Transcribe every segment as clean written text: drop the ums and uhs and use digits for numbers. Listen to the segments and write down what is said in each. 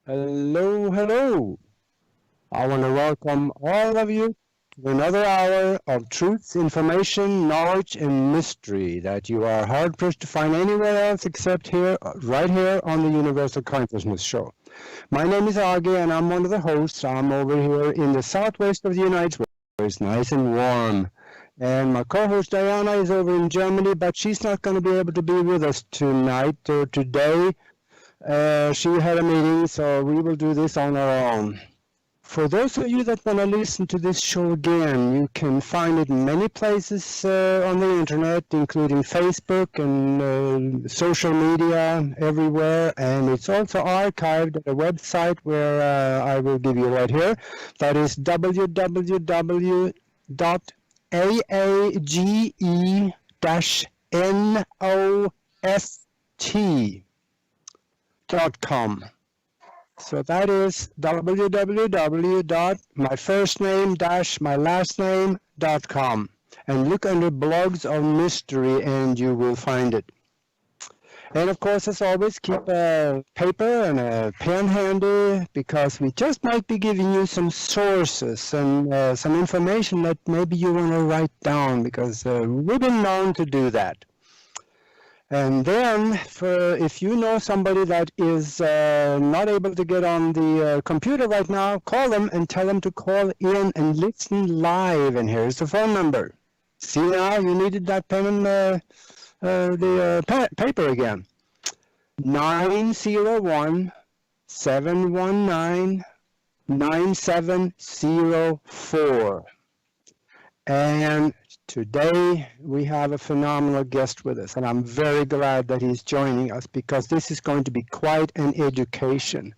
Hello, hello. I want to welcome all of you to another hour of truth, information, knowledge, and mystery that you are hard pressed to find anywhere else except here, right here on the Universal Consciousness Show. My name is Aage, and I'm one of the hosts. I'm over here in the southwest of the United States, where it's nice and warm. And my co-host Diana is over in Germany, but she's not going to be able to be with us tonight or today. She had a meeting, so we will do this on our own. For those of you that want to listen to this show again, you can find it in many places on the internet, including Facebook and social media everywhere. And it's also archived at a website where I will give you right here. That is www.aage-nost.com. So that is www.myfirstname-mylastname.com, and look under blogs of mystery and you will find it. And of course, as always, keep a paper and a pen handy, because we just might be giving you some sources and some information that maybe you want to write down, because we've been known to do that. And then, if you know somebody that is not able to get on the computer right now, call them and tell them to call in and listen live. And here's the phone number. See now, you needed that pen and paper again. 901-719-9704. And today we have a phenomenal guest with us, and I'm very glad that he's joining us, because this is going to be quite an education.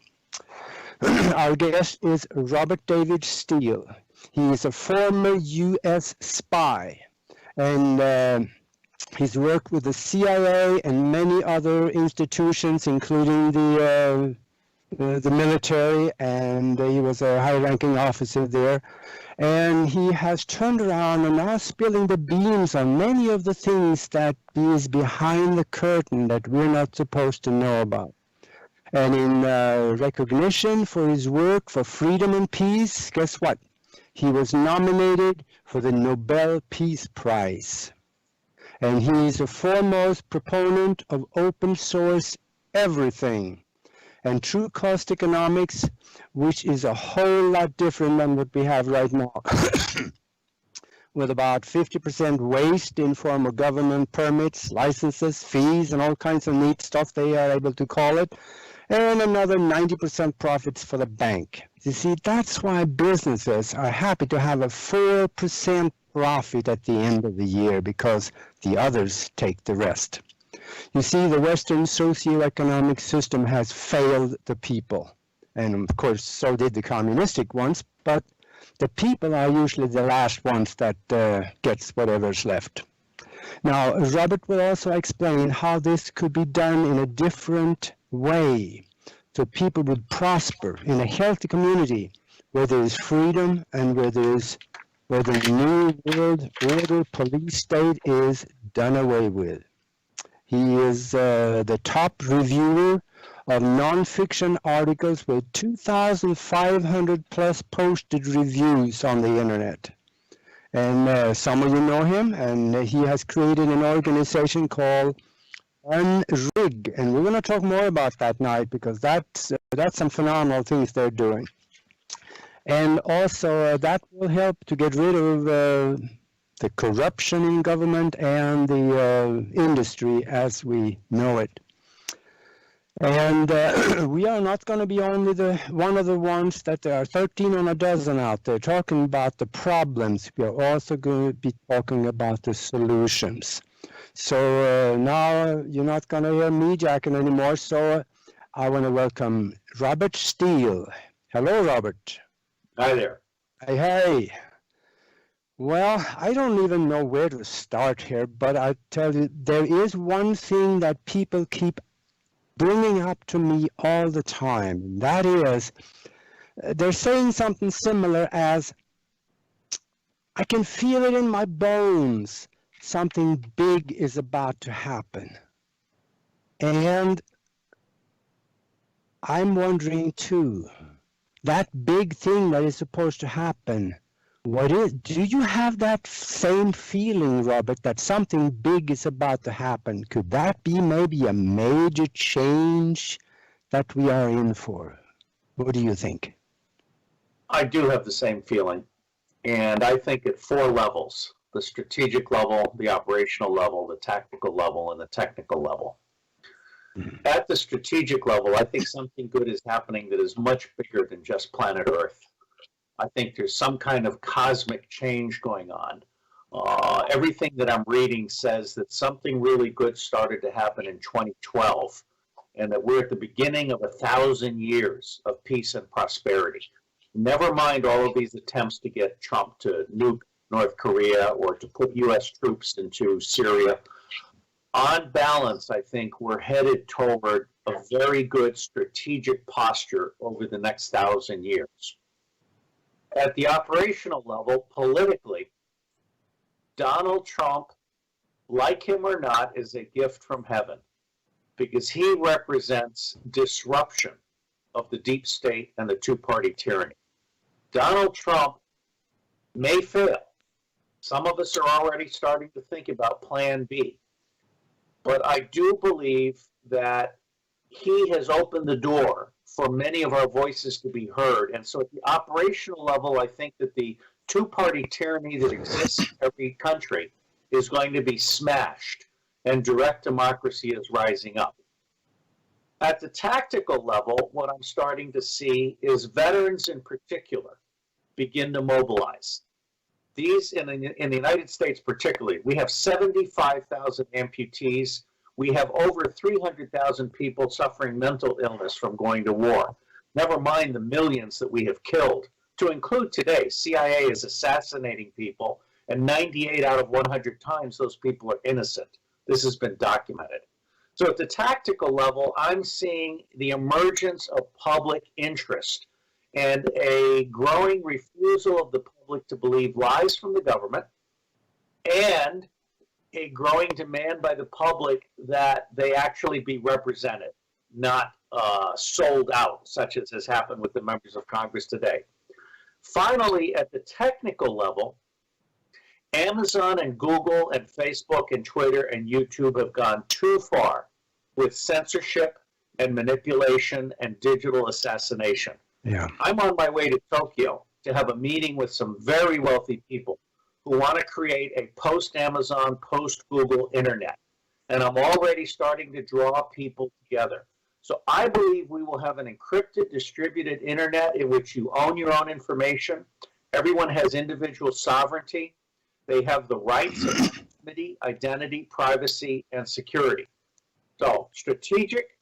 Our guest is Robert David Steele. He is a former U.S. spy, and he's worked with the CIA and many other institutions, including the military, and he was a high-ranking officer there. And he has turned around and now spilling the beams on many of the things that is behind the curtain that we're not supposed to know about. And in recognition for his work for freedom and peace, guess what? He was nominated for the Nobel Peace Prize. And he is a foremost proponent of open source everything and true cost economics, which is a whole lot different than what we have right now, with about 50% waste in form of government permits, licenses, fees, and all kinds of neat stuff they are able to call it, and another 90% profits for the bank. You see, that's why businesses are happy to have a 4% profit at the end of the year, because the others take the rest. You see, the Western socioeconomic system has failed the people. And of course, so did the communistic ones, but the people are usually the last ones that gets whatever's left. Now, Robert will also explain how this could be done in a different way, so people would prosper in a healthy community where there is freedom and where the New World Order police state is done away with. He is the top reviewer of non-fiction articles with 2,500 plus posted reviews on the internet. And some of you know him, and he has created an organization called Unrig, and we're going to talk more about that night, because that's some phenomenal things they're doing. And also that will help to get rid of the corruption in government and the industry as we know it. And we are not going to be only one of the ones that there are 13 on a dozen out there talking about the problems. We are also going to be talking about the solutions. So now you're not going to hear me jacking anymore. So I want to welcome Robert Steele. Hello, Robert. Hi there. Hey, hey. Well, I don't even know where to start here, but I tell you, there is one thing that people keep bringing up to me all the time. And that is, they're saying something similar as, I can feel it in my bones. Something big is about to happen. And I'm wondering too, that big thing that is supposed to happen, do you have that same feeling, Robert, that something big is about to happen? Could that be maybe a major change that we are in for? What do you think? I do have the same feeling. And I think at 4 levels: the strategic level, the operational level, the tactical level, and the technical level. At the strategic level, I think something good is happening that is much bigger than just planet Earth. I think there's some kind of cosmic change going on. Everything that I'm reading says that something really good started to happen in 2012, and that we're at the beginning of 1,000 years of peace and prosperity. Never mind all of these attempts to get Trump to nuke North Korea or to put U.S. troops into Syria. On balance, I think we're headed toward a very good strategic posture over the next 1,000 years. At the operational level, politically, Donald Trump, like him or not, is a gift from heaven, because he represents disruption of the deep state and the two-party tyranny. Donald Trump may fail. Some of us are already starting to think about Plan B. But I do believe that he has opened the door for many of our voices to be heard. And so at the operational level, I think that the two-party tyranny that exists in every country is going to be smashed, and direct democracy is rising up. At the tactical level, what I'm starting to see is veterans in particular begin to mobilize. These, in the United States particularly, we have 75,000 amputees. We have over 300,000 people suffering mental illness from going to war. Never mind the millions that we have killed. To include today, CIA is assassinating people, and 98 out of 100 times those people are innocent. This has been documented. So at the tactical level, I'm seeing the emergence of public interest and a growing refusal of the public to believe lies from the government, and a growing demand by the public that they actually be represented, not sold out, such as has happened with the members of Congress today. Finally, at the technical level, Amazon and Google and Facebook and Twitter and YouTube have gone too far with censorship and manipulation and digital assassination. Yeah. I'm on my way to Tokyo to have a meeting with some very wealthy people who want to create a post-Amazon, post-Google internet. And I'm already starting to draw people together. So I believe we will have an encrypted, distributed internet in which you own your own information. Everyone has individual sovereignty. They have the rights of anonymity, identity, privacy, and security. So strategic,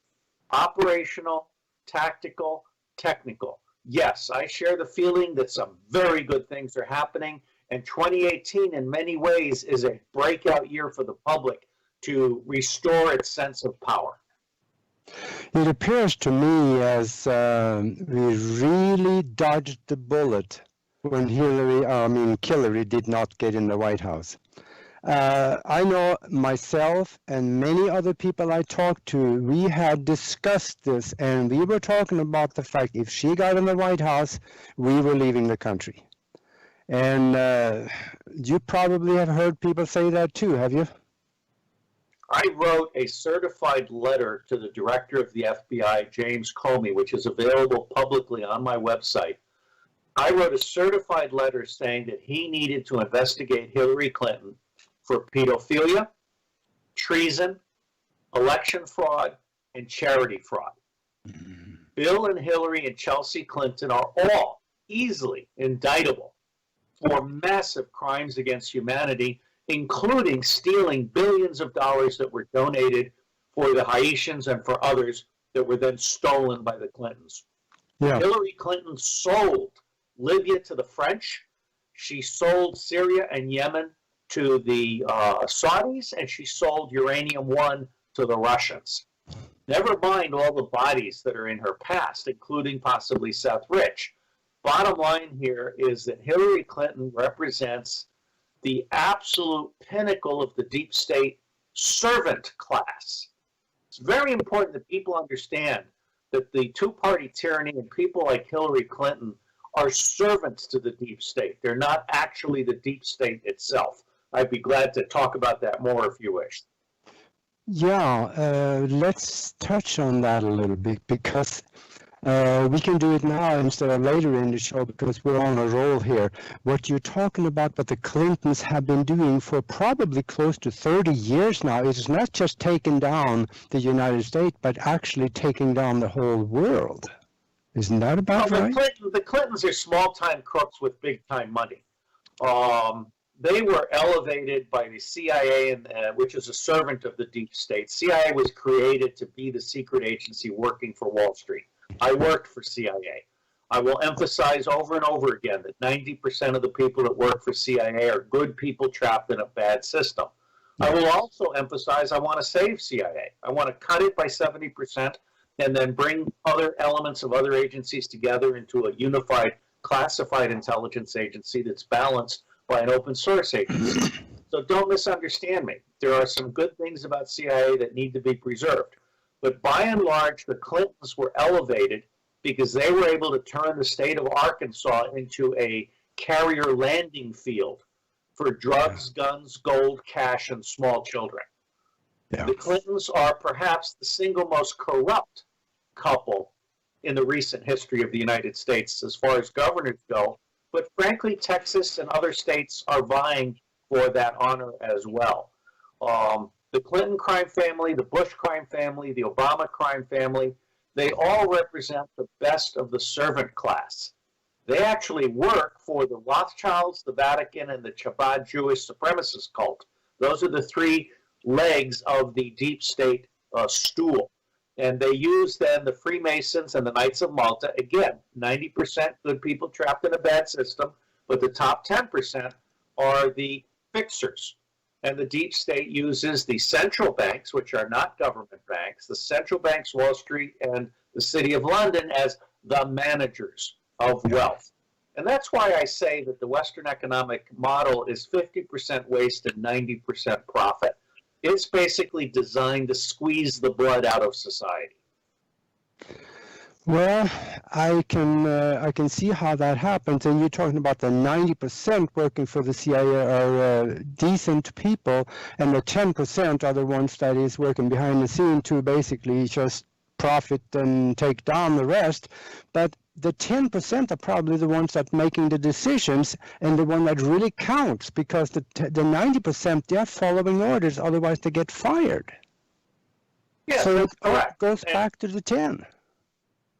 operational, tactical, technical. Yes, I share the feeling that some very good things are happening, and 2018 in many ways is a breakout year for the public to restore its sense of power. It appears to me as we really dodged the bullet when Hillary did not get in the White House. I know myself and many other people I talked to, we had discussed this, and we were talking about the fact if she got in the White House, we were leaving the country. And you probably have heard people say that too, have you? I wrote a certified letter to the director of the FBI, James Comey, which is available publicly on my website. I wrote a certified letter saying that he needed to investigate Hillary Clinton for pedophilia, treason, election fraud, and charity fraud. Bill and Hillary and Chelsea Clinton are all easily indictable for massive crimes against humanity, including stealing billions of dollars that were donated for the Haitians and for others that were then stolen by the Clintons. Yeah. Hillary Clinton sold Libya to the French. She sold Syria and Yemen to the Saudis, and she sold Uranium One to the Russians. Never mind all the bodies that are in her past, including possibly Seth Rich. Bottom line here is that Hillary Clinton represents the absolute pinnacle of the deep state servant class. It's very important that people understand that the two-party tyranny and people like Hillary Clinton are servants to the deep state. They're not actually the deep state itself. I'd be glad to talk about that more if you wish. Yeah, let's touch on that a little bit, because we can do it now instead of later in the show, because we're on a roll here. What you're talking about, what the Clintons have been doing for probably close to 30 years now, is not just taking down the United States, but actually taking down the whole world. Isn't that about right? The Clintons are small-time crooks with big-time money. They were elevated by the CIA, which is a servant of the deep state. CIA was created to be the secret agency working for Wall Street. I worked for CIA. I will emphasize over and over again that 90% of the people that work for CIA are good people trapped in a bad system. I will also emphasize I want to save CIA. I want to cut it by 70% and then bring other elements of other agencies together into a unified classified intelligence agency that's balanced by an open source agency. So don't misunderstand me. There are some good things about CIA that need to be preserved. But by and large, the Clintons were elevated because they were able to turn the state of Arkansas into a carrier landing field for drugs, guns, gold, cash, and small children. Yeah. The Clintons are perhaps the single most corrupt couple in the recent history of the United States as far as governors go. But frankly, Texas and other states are vying for that honor as well. The Clinton crime family, the Bush crime family, the Obama crime family, they all represent the best of the servant class. They actually work for the Rothschilds, the Vatican, and the Chabad Jewish supremacist cult. Those are the three legs of the deep state stool. And they use then the Freemasons and the Knights of Malta. Again, 90% good people trapped in a bad system, but the top 10% are the fixers. And the deep state uses the central banks, which are not government banks, the central banks, Wall Street, and the City of London as the managers of wealth. And that's why I say that the Western economic model is 50% waste and 90% profit. It's basically designed to squeeze the blood out of society. Well, I can see how that happens, and you're talking about the 90% working for the CIA are decent people, and the 10% are the ones that is working behind the scene to basically just profit and take down the rest. But the 10% are probably the ones that making the decisions and the one that really counts, because the 90% they're following orders, otherwise they get fired. Yeah, so it goes back to the 10.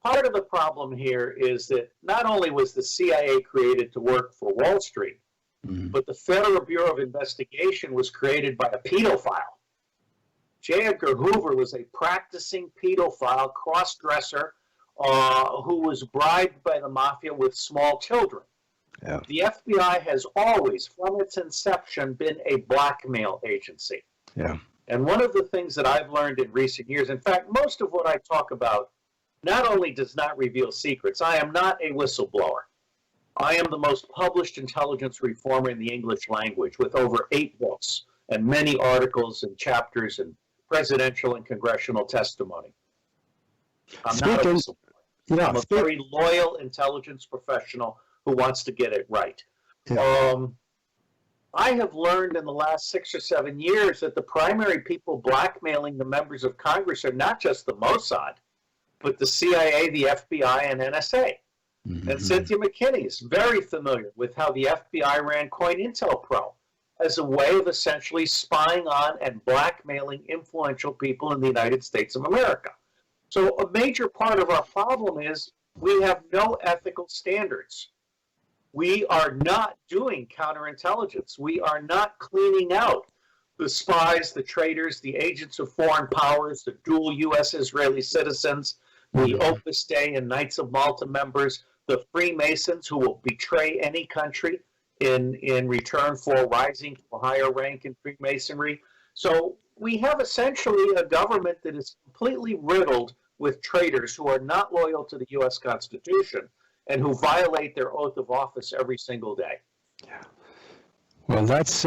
Part of the problem here is that not only was the CIA created to work for Wall Street, but the Federal Bureau of Investigation was created by a pedophile. J. Edgar Hoover was a practicing pedophile, cross-dresser, who was bribed by the mafia with small children. Yeah. The FBI has always, from its inception, been a blackmail agency. Yeah. And one of the things that I've learned in recent years, in fact, most of what I talk about not only does not reveal secrets, I am not a whistleblower. I am the most published intelligence reformer in the English language, with over 8 books and many articles and chapters and presidential and congressional testimony. I'm not a whistleblower. I'm a very loyal intelligence professional who wants to get it right. Yeah. I have learned in the last 6 or 7 years that the primary people blackmailing the members of Congress are not just the Mossad, but the CIA, the FBI, and NSA. Mm-hmm. And Cynthia McKinney is very familiar with how the FBI ran COINTELPRO as a way of essentially spying on and blackmailing influential people in the United States of America. So a major part of our problem is we have no ethical standards. We are not doing counterintelligence. We are not cleaning out the spies, the traitors, the agents of foreign powers, the dual U.S.-Israeli citizens, the Opus Dei and Knights of Malta members, the Freemasons who will betray any country in return for rising to a higher rank in Freemasonry. So we have essentially a government that is completely riddled with traitors who are not loyal to the U.S. Constitution and who violate their oath of office every single day. Yeah. Well, that's,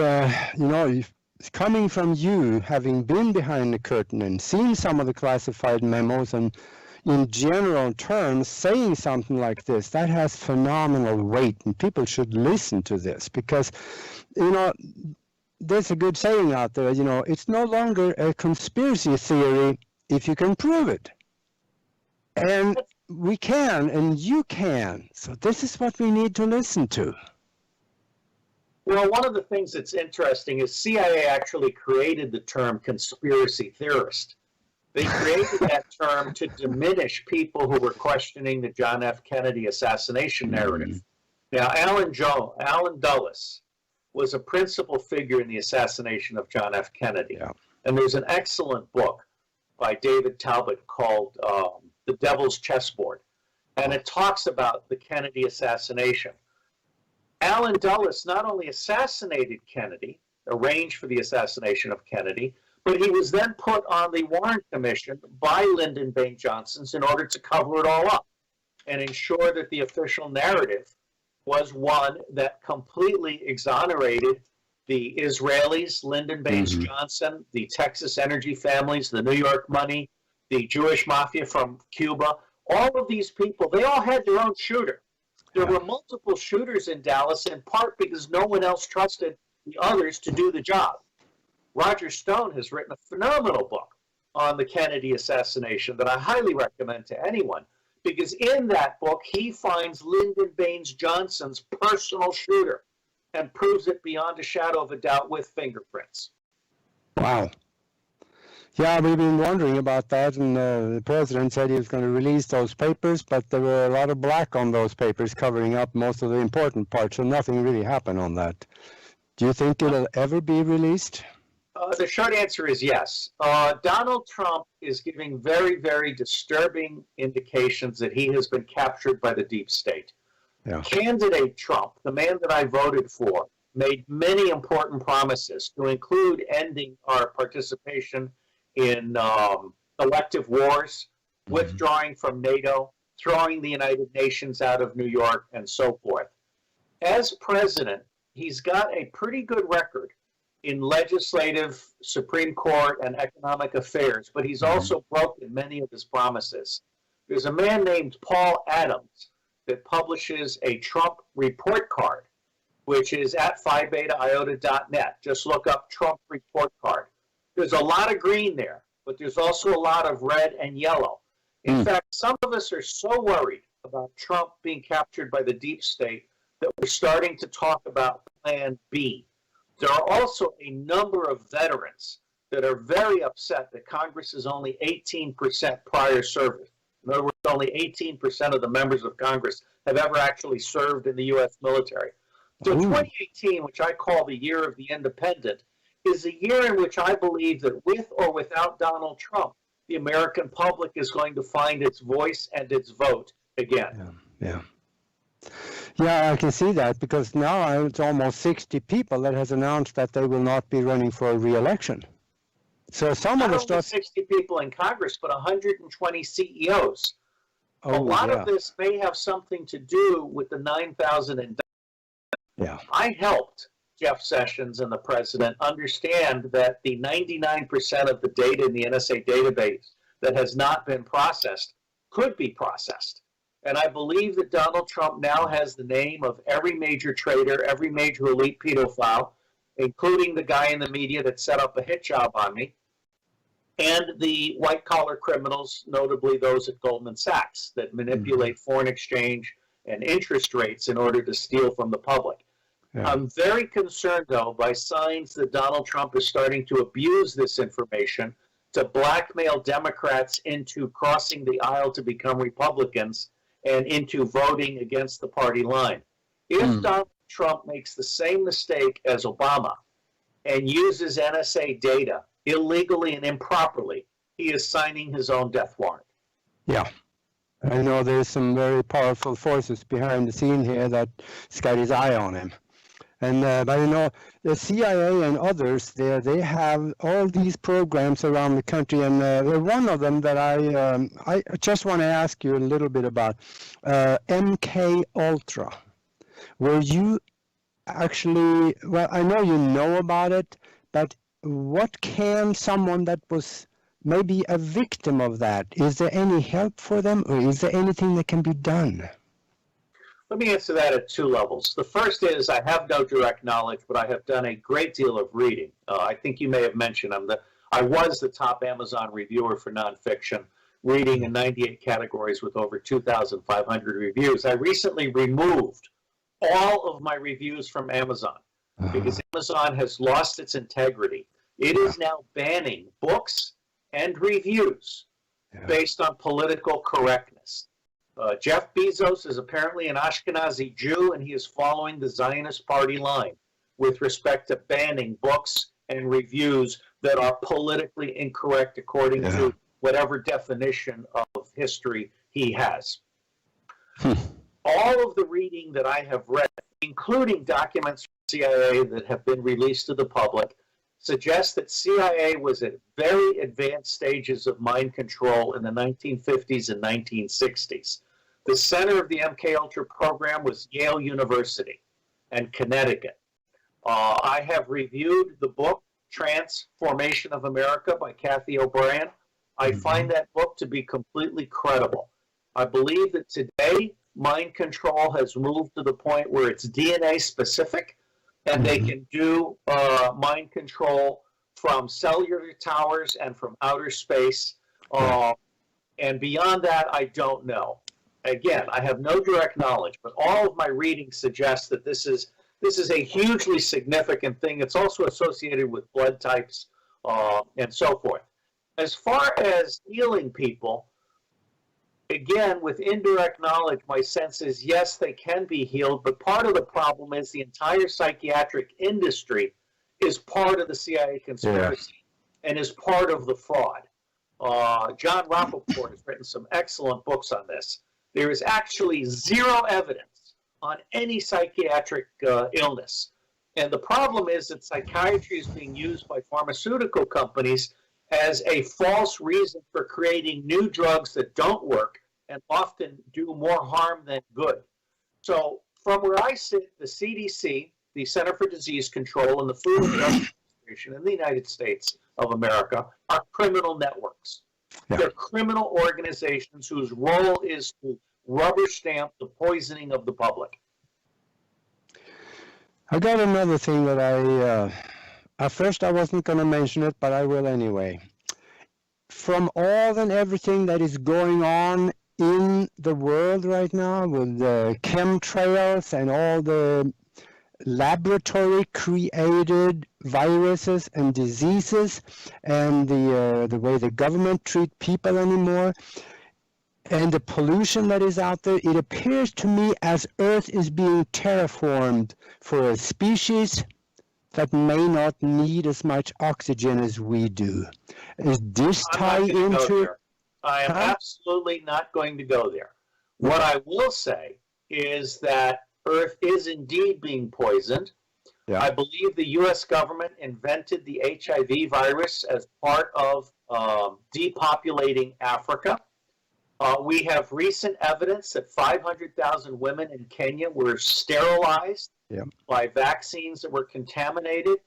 coming from you, having been behind the curtain and seen some of the classified memos, and in general terms, saying something like this, that has phenomenal weight, and people should listen to this because, there's a good saying out there, it's no longer a conspiracy theory if you can prove it. And we can, and you can. So this is what we need to listen to. Well, one of the things that's interesting is CIA actually created the term conspiracy theorist. They created that term to diminish people who were questioning the John F. Kennedy assassination narrative. Now, Alan Dulles was a principal figure in the assassination of John F. Kennedy. Yeah. And there's an excellent book by David Talbot called The Devil's Chessboard. And it talks about the Kennedy assassination. Alan Dulles not only assassinated Kennedy, arranged for the assassination of Kennedy, but he was then put on the Warren Commission by Lyndon Baines Johnson in order to cover it all up and ensure that the official narrative was one that completely exonerated the Israelis, Lyndon Baines Johnson, the Texas energy families, the New York money, the Jewish mafia from Cuba. All of these people, they all had their own shooter. There were multiple shooters in Dallas, in part because no one else trusted the others to do the job. Roger Stone has written a phenomenal book on the Kennedy assassination that I highly recommend to anyone, because in that book, he finds Lyndon Baines Johnson's personal shooter and proves it beyond a shadow of a doubt with fingerprints. Wow. Yeah, we've been wondering about that, and the president said he was going to release those papers, but there were a lot of black on those papers covering up most of the important parts, so nothing really happened on that. Do you think it'll ever be released? The short answer is yes. Donald Trump is giving very, very disturbing indications that he has been captured by the deep state. Yeah. Candidate Trump, the man that I voted for, made many important promises to include ending our participation in elective wars, withdrawing from NATO, throwing the United Nations out of New York, and so forth. As president, he's got a pretty good record in legislative, Supreme Court, and economic affairs, but he's also broken many of his promises. There's a man named Paul Adams that publishes a Trump report card, which is at phibetaiota.net. Just look up Trump report card. There's a lot of green there, but there's also a lot of red and yellow. In fact, some of us are so worried about Trump being captured by the deep state that we're starting to talk about Plan B. There are also a number of veterans that are very upset that Congress is only 18% prior service. In other words, only 18% of the members of Congress have ever actually served in the U.S. military. So 2018, which I call the year of the independent, is a year in which I believe that with or without Donald Trump, the American public is going to find its voice and its vote again. Yeah, I can see that, because now it's almost 60 people that has announced that they will not be running for a re-election. So some of the stuff... 60 people in Congress, but 120 CEOs. A lot of this may have something to do with the 9,000 indictments. Yeah. I helped Jeff Sessions and the president understand that the 99% of the data in the NSA database that has not been processed could be processed. And I believe that Donald Trump now has the name of every major traitor, every major elite pedophile, including the guy in the media that set up a hit job on me, and the white-collar criminals, notably those at Goldman Sachs, that manipulate foreign exchange and interest rates in order to steal from the public. Yeah. I'm very concerned, though, by signs that Donald Trump is starting to abuse this information to blackmail Democrats into crossing the aisle to become Republicans and into voting against the party line. If Donald Trump makes the same mistake as Obama and uses NSA data illegally and improperly, he is signing his own death warrant. Yeah. I know there's some very powerful forces behind the scene here that's got his eye on him. And but the CIA and others there, they have all these programs around the country, and one of them that I just want to ask you a little bit about, MK Ultra. Were you actually, well, I know you know about it, but what can someone that was maybe a victim of that. Is there any help for them, or is there anything that can be done? Let me answer that at two levels. The first is I have no direct knowledge, but I have done a great deal of reading. I think you may have mentioned I was the top Amazon reviewer for nonfiction, reading in 98 categories with over 2,500 reviews. I recently removed all of my reviews from Amazon because Amazon has lost its integrity. It is now banning books and reviews based on political correctness. Jeff Bezos is apparently an Ashkenazi Jew, and he is following the Zionist party line with respect to banning books and reviews that are politically incorrect according to whatever definition of history he has. All of the reading that I have read, including documents from CIA that have been released to the public, suggests that CIA was at very advanced stages of mind control in the 1950s and 1960s. The center of the MKUltra program was Yale University and Connecticut. I have reviewed the book Transformation of America by Kathy O'Brien. I find that book to be completely credible. I believe that today mind control has moved to the point where it's DNA specific, and they can do mind control from cellular towers and from outer space. And beyond that, I don't know. Again, I have no direct knowledge, but all of my reading suggests that this is a hugely significant thing. It's also associated with blood types and so forth. As far as healing people, again, with indirect knowledge, my sense is, yes, they can be healed, but part of the problem is the entire psychiatric industry is part of the CIA conspiracy and is part of the fraud. John Rappaport has written some excellent books on this. There is actually zero evidence on any psychiatric illness. And the problem is that psychiatry is being used by pharmaceutical companies as a false reason for creating new drugs that don't work and often do more harm than good. So from where I sit, the CDC, the Center for Disease Control, and the Food and Drug Administration in the United States of America are criminal networks. They're criminal organizations whose role is to rubber stamp the poisoning of the public. I got another thing that at first I wasn't going to mention it, but I will anyway. From all and everything that is going on in the world right now with the chemtrails and all the laboratory created viruses and diseases and the way the government treat people anymore and the pollution that is out there, it appears to me as Earth is being terraformed for a species that may not need as much oxygen as we do. Is this tie into... I am absolutely not going to go there. What I will say is that Earth is indeed being poisoned. I believe the U.S. government invented the HIV virus as part of depopulating Africa. We have recent evidence that 500,000 women in Kenya were sterilized by vaccines that were contaminated.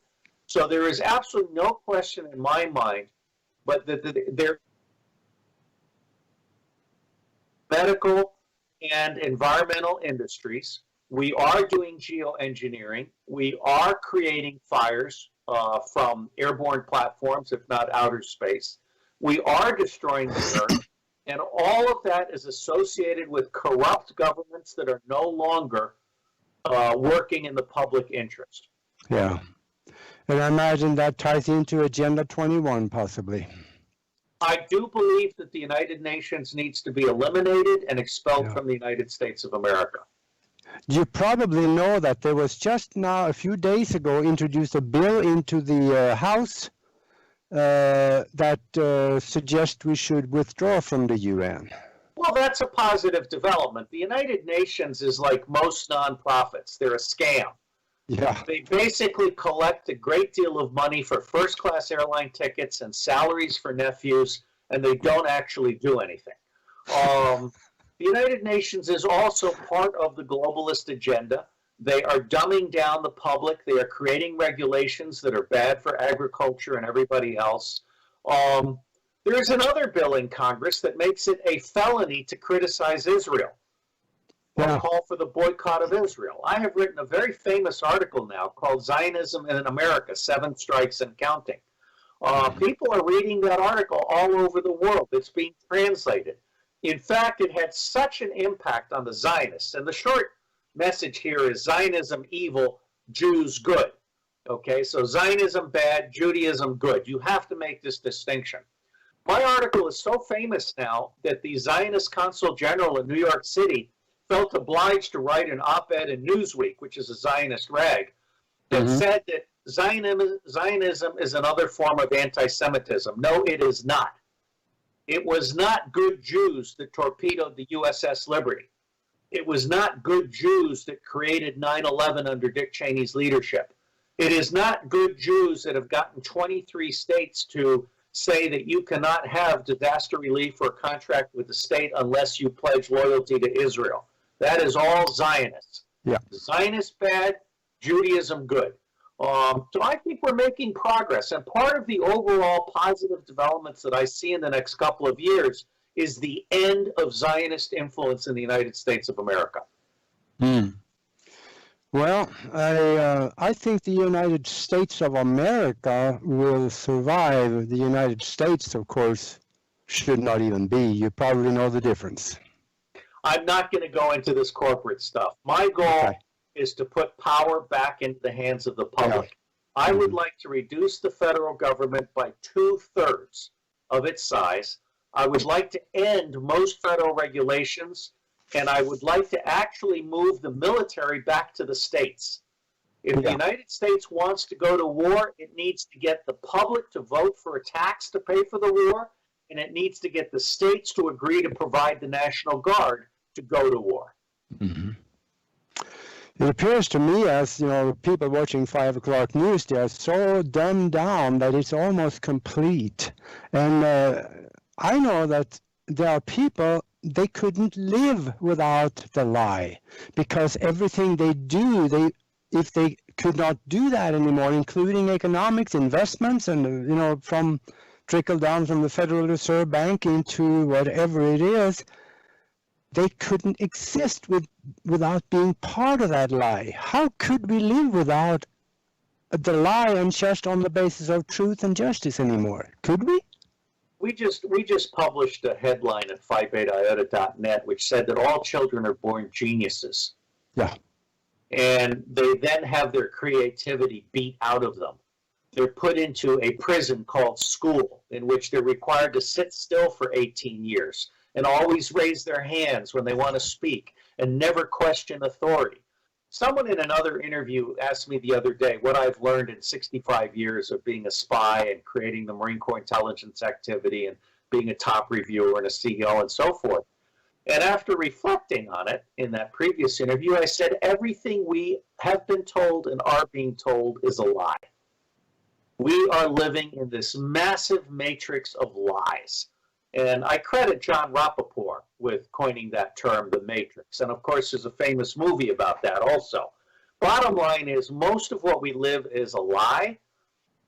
So there is absolutely no question in my mind, but that there medical and environmental industries. We are doing geoengineering. We are creating fires from airborne platforms, if not outer space. We are destroying the Earth. And all of that is associated with corrupt governments that are no longer working in the public interest. Yeah. And I imagine that ties into Agenda 21, possibly. I do believe that the United Nations needs to be eliminated and expelled from the United States of America. You probably know that there was just now, a few days ago, introduced a bill into the House that suggests we should withdraw from the UN. Well, that's a positive development. The United Nations is like most nonprofits. They're a scam. Yeah. They basically collect a great deal of money for first-class airline tickets and salaries for nephews, and they don't actually do anything. The United Nations is also part of the globalist agenda. They are dumbing down the public. They are creating regulations that are bad for agriculture and everybody else. There's another bill in Congress that makes it a felony to criticize Israel. Or call for the boycott of Israel. I have written a very famous article now called Zionism in America, 7 Strikes and Counting. People are reading that article all over the world. It's being translated. In fact, it had such an impact on the Zionists. And the short message here is Zionism evil, Jews good. Okay, so Zionism bad, Judaism good. You have to make this distinction. My article is so famous now that the Zionist Consul General in New York City felt obliged to write an op-ed in Newsweek, which is a Zionist rag, that said that Zionism is another form of anti-Semitism. No, it is not. It was not good Jews that torpedoed the USS Liberty. It was not good Jews that created 9/11 under Dick Cheney's leadership. It is not good Jews that have gotten 23 states to say that you cannot have disaster relief or contract with the state unless you pledge loyalty to Israel. That is all Zionists. Yeah. Zionists bad, Judaism good. So I think we're making progress. And part of the overall positive developments that I see in the next couple of years is the end of Zionist influence in the United States of America. Well, I think the United States of America will survive. The United States, of course, should not even be. You probably know the difference. I'm not going to go into this corporate stuff. My goal is to put power back into the hands of the public. Yeah. I would like to reduce the federal government by 2/3 of its size. I would like to end most federal regulations, and I would like to actually move the military back to the states. If the United States wants to go to war, it needs to get the public to vote for a tax to pay for the war, and it needs to get the states to agree to provide the National Guard to go to war. It appears to me, as people watching 5 o'clock news, they are so dumbed down that it's almost complete. And I know that there are people, they couldn't live without the lie, because everything they do, if they could not do that anymore, including economics, investments, and from trickle down from the Federal Reserve Bank into whatever it is, they couldn't exist without being part of that lie. How could we live without the lie and just on the basis of truth and justice anymore? Could we? We just published a headline at phi-beta-iota.net which said that all children are born geniuses. Yeah. And they then have their creativity beat out of them. They're put into a prison called school, in which they're required to sit still for 18 years and always raise their hands when they want to speak and never question authority. Someone in another interview asked me the other day what I've learned in 65 years of being a spy and creating the Marine Corps intelligence activity and being a top reviewer and a CEO and so forth. And after reflecting on it in that previous interview, I said everything we have been told and are being told is a lie. We are living in this massive matrix of lies. And I credit John Rappaport with coining that term, the Matrix. And of course, there's a famous movie about that also. Bottom line is, most of what we live is a lie.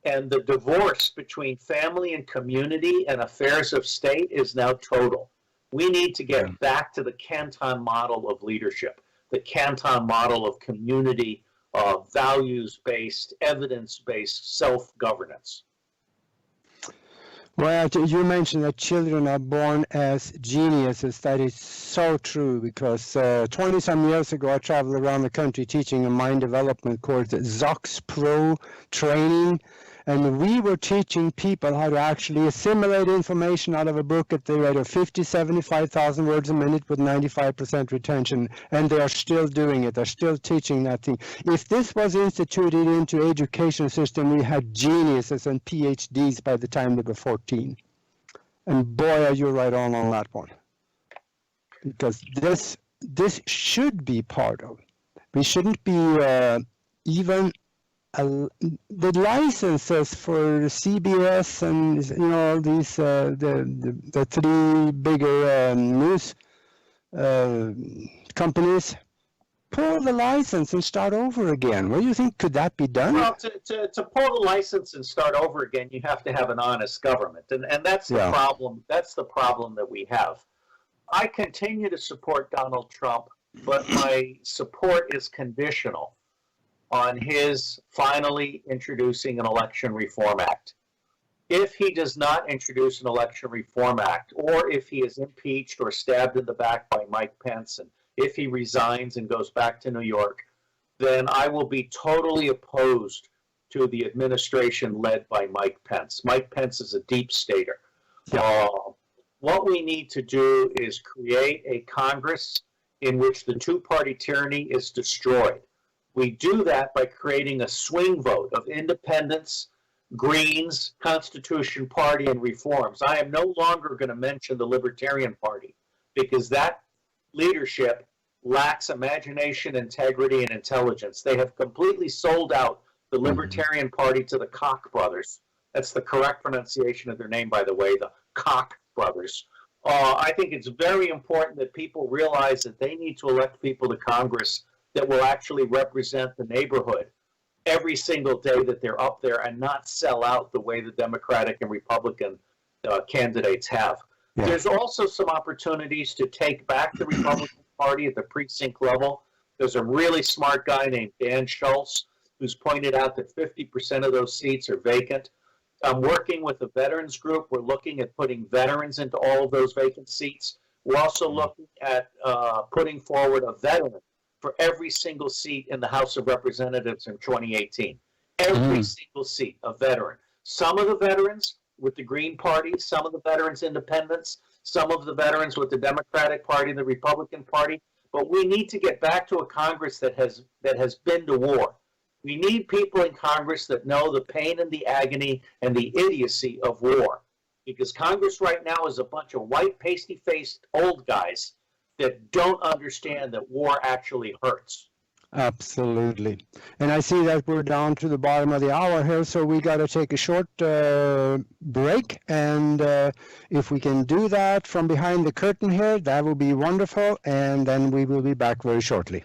And the divorce between family and community and affairs of state is now total. We need to get back to the Canton model of leadership, the Canton model of community, values-based, evidence-based self-governance. Well, you mentioned that children are born as geniuses. That is so true, because 20-some years ago, I traveled around the country teaching a mind development course, ZOX Pro training, and we were teaching people how to actually assimilate information out of a book at the rate of 50, 75,000 words a minute with 95% retention, and they are still doing it. They're still teaching that thing. If this was instituted into education system, we had geniuses and PhDs by the time they were 14. And boy, are you right on that one. Because this should be part of. We shouldn't be even the licenses for CBS and these the 3 bigger news companies, pull the license and start over again. What do you think? Could that be done? Well, to pull the license and start over again, you have to have an honest government, and that's the problem. That's the problem that we have. I continue to support Donald Trump, but my support is conditional on his finally introducing an Election Reform Act. If he does not introduce an Election Reform Act, or if he is impeached or stabbed in the back by Mike Pence, and if he resigns and goes back to New York, then I will be totally opposed to the administration led by Mike Pence. Mike Pence is a deep stater. What we need to do is create a Congress in which the two-party tyranny is destroyed. We do that by creating a swing vote of independents, Greens, Constitution Party, and reforms. I am no longer going to mention the Libertarian Party because that leadership lacks imagination, integrity, and intelligence. They have completely sold out the Libertarian Party to the Koch brothers. That's the correct pronunciation of their name, by the way, the Koch brothers. I think it's very important that people realize that they need to elect people to Congress that will actually represent the neighborhood every single day that they're up there and not sell out the way the Democratic and Republican candidates have. Yeah. There's also some opportunities to take back the Republican Party at the precinct level. There's a really smart guy named Dan Schultz who's pointed out that 50% of those seats are vacant. I'm working with a veterans group. We're looking at putting veterans into all of those vacant seats. We're also looking at putting forward a veteran for every single seat in the House of Representatives in 2018. Every single seat, a veteran. Some of the veterans with the Green Party, some of the veterans independents, some of the veterans with the Democratic Party, the Republican Party. But we need to get back to a Congress that has been to war. We need people in Congress that know the pain and the agony and the idiocy of war. Because Congress right now is a bunch of white, pasty-faced old guys that don't understand that war actually hurts. Absolutely. And I see that we're down to the bottom of the hour here, so we got to take a short break. And if we can do that from behind the curtain here, that will be wonderful. And then we will be back very shortly.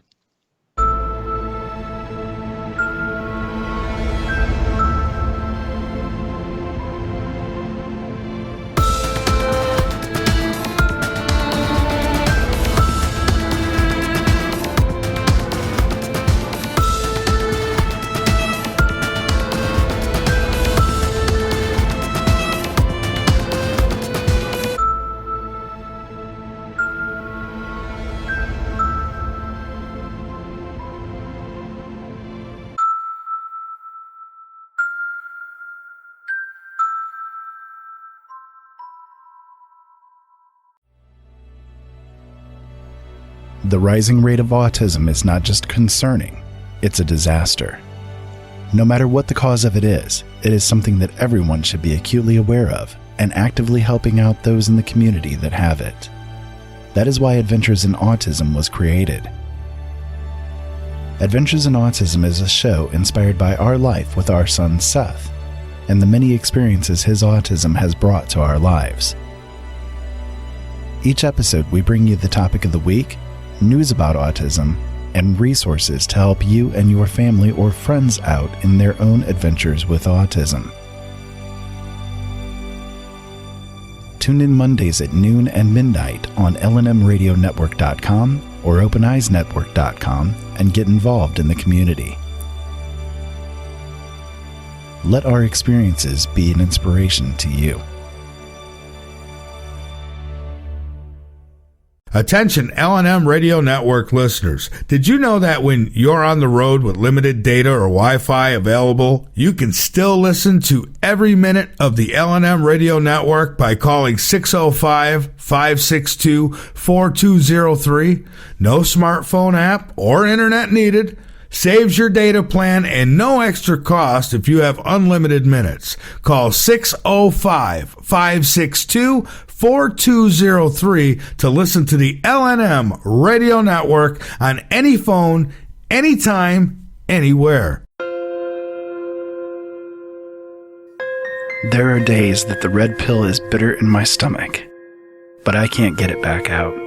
The rising rate of autism is not just concerning, it's a disaster. No matter what the cause of it is something that everyone should be acutely aware of and actively helping out those in the community that have it. That is why Adventures in Autism was created. Adventures in Autism is a show inspired by our life with our son Seth and the many experiences his autism has brought to our lives. Each episode we bring you the topic of the week, news about autism, and resources to help you and your family or friends out in their own adventures with autism. Tune in Mondays at noon and midnight on lnmradionetwork.com or openeyesnetwork.com and get involved in the community. Let our experiences be an inspiration to you. Attention L&M Radio Network listeners. Did you know that when you're on the road with limited data or Wi-Fi available, you can still listen to every minute of the L&M Radio Network by calling 605-562-4203? No smartphone app or internet needed. Saves your data plan and no extra cost if you have unlimited minutes. Call 605-562-4203 to listen to the L&M Radio Network on any phone, anytime, anywhere. There are days that the red pill is bitter in my stomach, but I can't get it back out.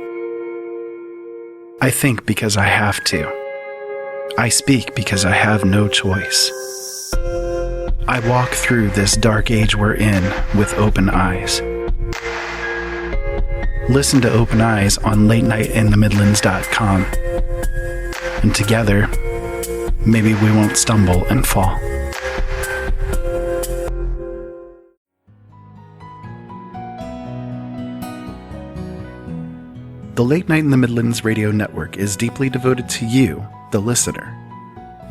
I think because I have to. I speak because I have no choice. I walk through this dark age we're in with open eyes. Listen to Open Eyes on latenightinthemidlands.com. And together, maybe we won't stumble and fall. The Late Night in the Midlands radio network is deeply devoted to you, the listener.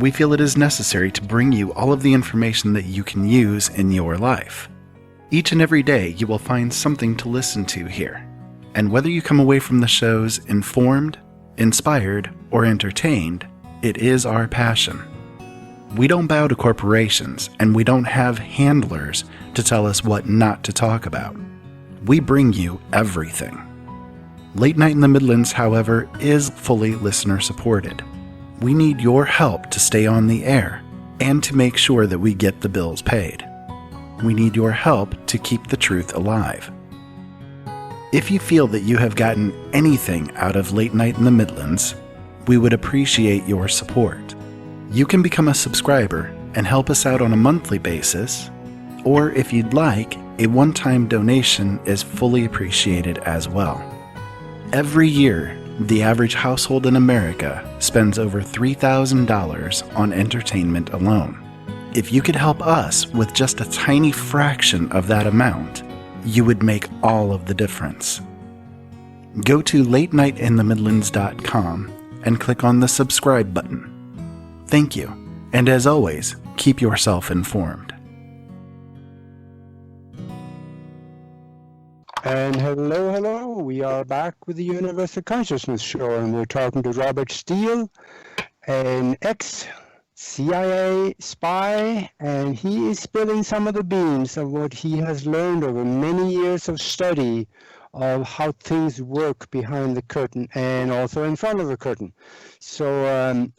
We feel it is necessary to bring you all of the information that you can use in your life. Each and every day, you will find something to listen to here. And whether you come away from the shows informed, inspired, or entertained, it is our passion. We don't bow to corporations, and we don't have handlers to tell us what not to talk about. We bring you everything. Late Night in the Midlands, however, is fully listener supported. We need your help to stay on the air and to make sure that we get the bills paid. We need your help to keep the truth alive. If you feel that you have gotten anything out of Late Night in the Midlands, we would appreciate your support. You can become a subscriber and help us out on a monthly basis, or if you'd like, a one-time donation is fully appreciated as well. Every year, the average household in America spends over $3,000 on entertainment alone. If you could help us with just a tiny fraction of that amount, you would make all of the difference. Go to latenightinthemidlands.com and click on the subscribe button. Thank you, and as always, keep yourself informed. And hello, we are back with the Universal Consciousness Show, and we're talking to Robert Steele, an ex-CIA spy, and he is spilling some of the beans of what he has learned over many years of study of how things work behind the curtain and also in front of the curtain. So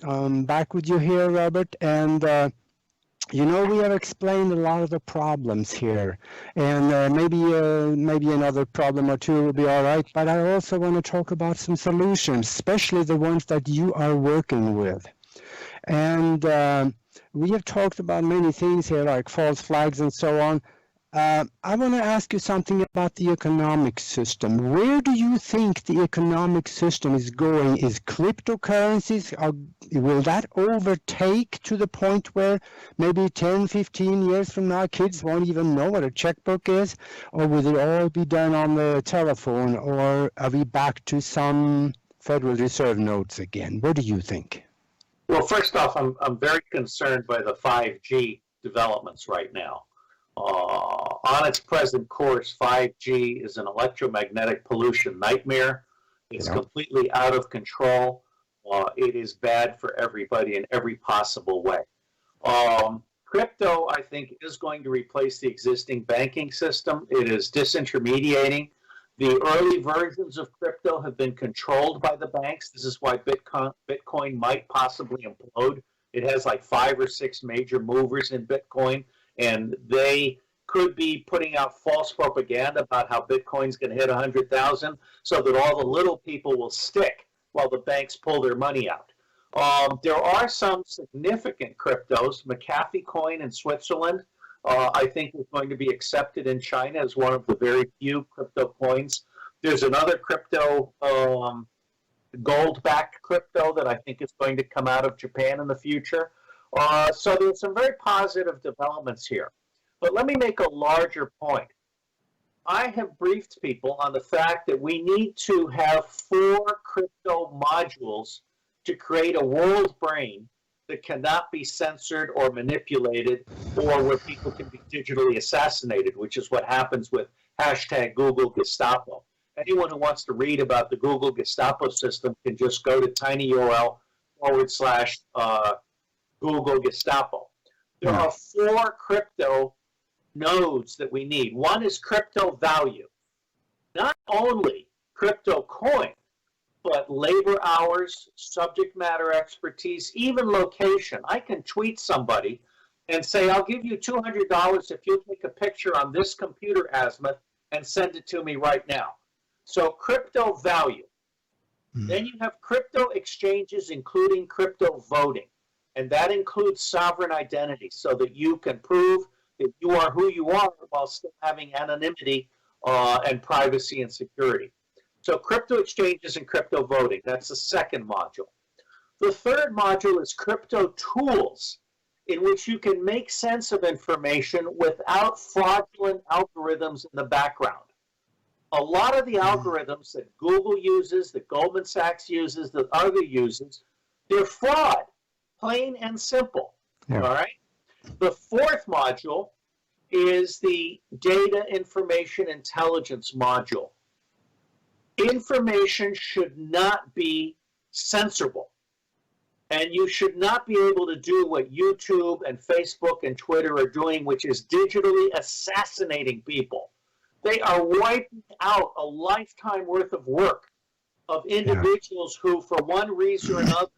I'm back with you here, Robert, and you know, we have explained a lot of the problems here, and maybe another problem or two will be all right, but I also want to talk about some solutions, especially the ones that you are working with. And we have talked about many things here, like false flags and so on. I want to ask you something about the economic system. Where do you think the economic system is going? Is cryptocurrencies, will that overtake to the point where maybe 10, 15 years from now, kids won't even know what a checkbook is? Or will it all be done on the telephone? Or are we back to some Federal Reserve notes again? What do you think? Well, first off, I'm very concerned by the 5G developments right now. On its present course, 5G is an electromagnetic pollution nightmare. It's completely out of control. It is bad for everybody in every possible way. Crypto, I think, is going to replace the existing banking system. It is disintermediating. The early versions of crypto have been controlled by the banks. This is why Bitcoin might possibly implode. It has like 5 or 6 major movers in Bitcoin, and they could be putting out false propaganda about how Bitcoin's going to hit 100,000 so that all the little people will stick while the banks pull their money out. There are some significant cryptos. McAfee coin in Switzerland, I think, is going to be accepted in China as one of the very few crypto coins. There's another crypto, gold-backed crypto, that I think is going to come out of Japan in the future. So there's some very positive developments here. But let me make a larger point. I have briefed people on the fact that we need to have 4 crypto modules to create a world brain that cannot be censored or manipulated, or where people can be digitally assassinated, which is what happens with hashtag Google Gestapo. Anyone who wants to read about the Google Gestapo system can just go to tinyurl/Google Gestapo. There are 4 crypto nodes that we need. One is crypto value. Not only crypto coin, but labor hours, subject matter expertise, even location. I can tweet somebody and say, I'll give you $200 if you'll take a picture on this computer azimuth and send it to me right now. So crypto value. Then you have crypto exchanges, including crypto voting. And that includes sovereign identity so that you can prove that you are who you are while still having anonymity and privacy and security. So crypto exchanges and crypto voting, that's the second module. The third module is crypto tools, in which you can make sense of information without fraudulent algorithms in the background. A lot of the algorithms that Google uses, that Goldman Sachs uses, that other uses, they're fraud, plain and simple. Yeah. All right. The fourth module is the data information intelligence module. Information should not be censorable. And you should not be able to do what YouTube and Facebook and Twitter are doing, which is digitally assassinating people. They are wiping out a lifetime worth of work of individuals who, for one reason or another,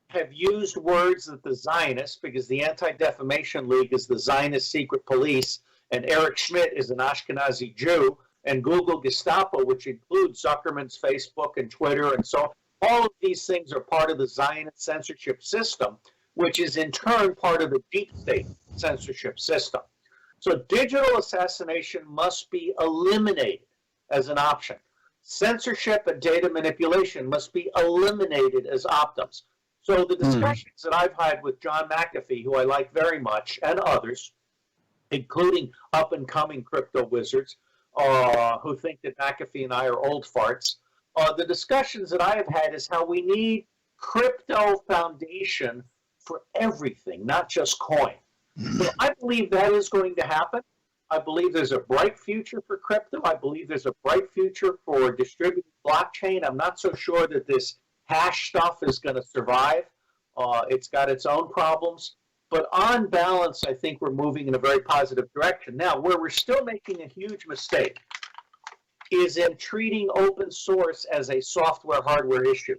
have used words that the Zionists, because the Anti-Defamation League is the Zionist secret police, and Eric Schmidt is an Ashkenazi Jew, and Google Gestapo, which includes Zuckerman's Facebook and Twitter and so on. All of these things are part of the Zionist censorship system, which is in turn part of the deep state censorship system. So digital assassination must be eliminated as an option. Censorship and data manipulation must be eliminated as options. So the discussions that I've had with John McAfee, who I like very much, and others, including up-and-coming crypto wizards who think that McAfee and I are old farts, the discussions that I have had is how we need crypto foundation for everything, not just coin. So I believe that is going to happen. I believe there's a bright future for crypto. I believe there's a bright future for distributed blockchain. I'm not so sure that this hash stuff is going to survive. It's got its own problems. But on balance, I think we're moving in a very positive direction. Now, where we're still making a huge mistake is in treating open source as a software-hardware issue.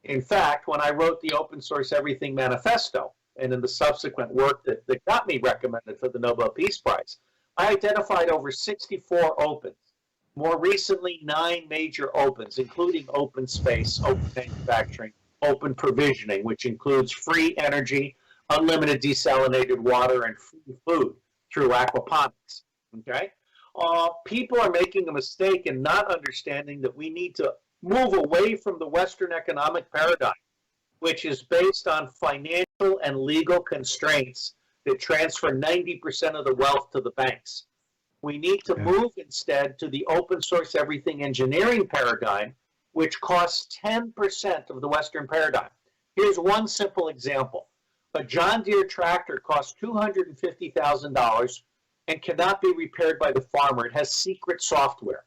In fact, when I wrote the Open Source Everything Manifesto, and in the subsequent work that got me recommended for the Nobel Peace Prize, I identified over 64 opens. More recently, 9 major opens, including open space, open manufacturing, open provisioning, which includes free energy, unlimited desalinated water, and free food through aquaponics. Okay? People are making a mistake in not understanding that we need to move away from the Western economic paradigm, which is based on financial and legal constraints that transfer 90% of the wealth to the banks. We need to move instead to the open source everything engineering paradigm, which costs 10% of the Western paradigm. Here's one simple example. A John Deere tractor costs $250,000 and cannot be repaired by the farmer. It has secret software.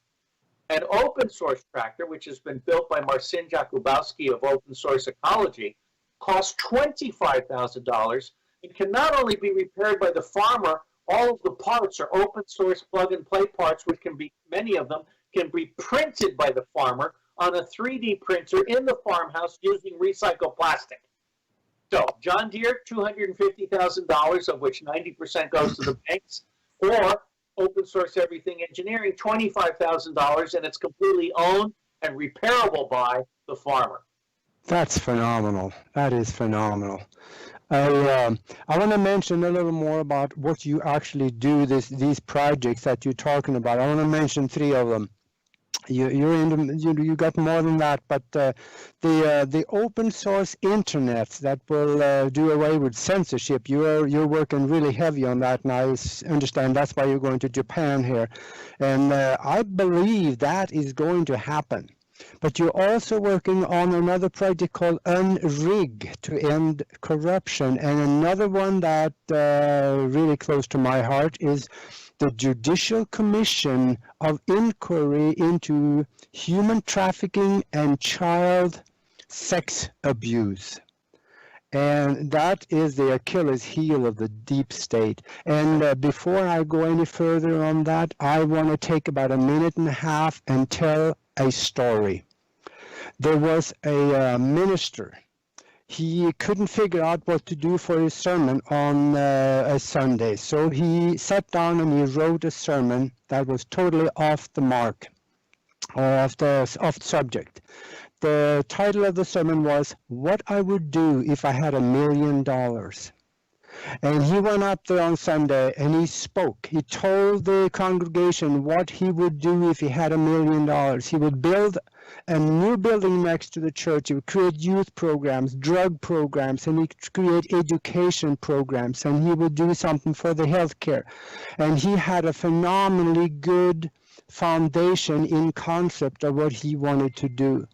An open source tractor, which has been built by Marcin Jakubowski of Open Source Ecology, costs $25,000 and can not only be repaired by the farmer, all of the parts are open source plug and play parts, which can be, many of them can be printed by the farmer on a 3D printer in the farmhouse using recycled plastic. So John Deere, $250,000, of which 90% goes to the banks, or open source everything engineering, $25,000, and it's completely owned and repairable by the farmer. That's phenomenal. That is phenomenal. I want to mention a little more about what you actually do, these projects that you're talking about. I want to mention 3 of them. You got more than that, but the open source internet that will do away with censorship. You're working really heavy on that, and I understand that's why you're going to Japan here, and I believe that is going to happen. But you're also working on another project called Unrig to end corruption, and another one that really close to my heart is the Judicial Commission of Inquiry into Human Trafficking and Child Sex Abuse. And that is the Achilles heel of the deep state. And before I go any further on that, I want to take about a minute and a half and tell a story. There was a minister. He couldn't figure out what to do for his sermon on a Sunday. So he sat down and he wrote a sermon that was totally off the mark, or off the subject. The title of the sermon was, What I Would Do If I Had $1 Million. And he went up there on Sunday and he spoke. He told the congregation what he would do if he had $1 million. He would build a new building next to the church. He would create youth programs, drug programs, and he'd create education programs, and he would do something for the healthcare. And he had a phenomenally good foundation in concept of what he wanted to do.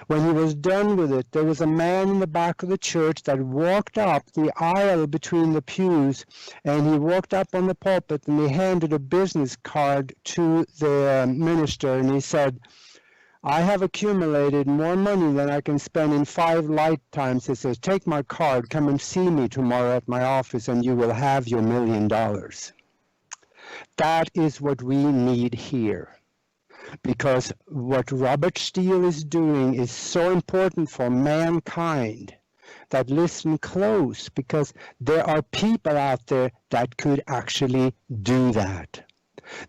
When he was done with it, there was a man in the back of the church that walked up the aisle between the pews, and he walked up on the pulpit and he handed a business card to the minister, and he said, I have accumulated more money than I can spend in 5 lifetimes. He says, take my card, come and see me tomorrow at my office, and you will have your $1 million. That is what we need here. Because what Robert Steele is doing is so important for mankind that listen close, because there are people out there that could actually do that.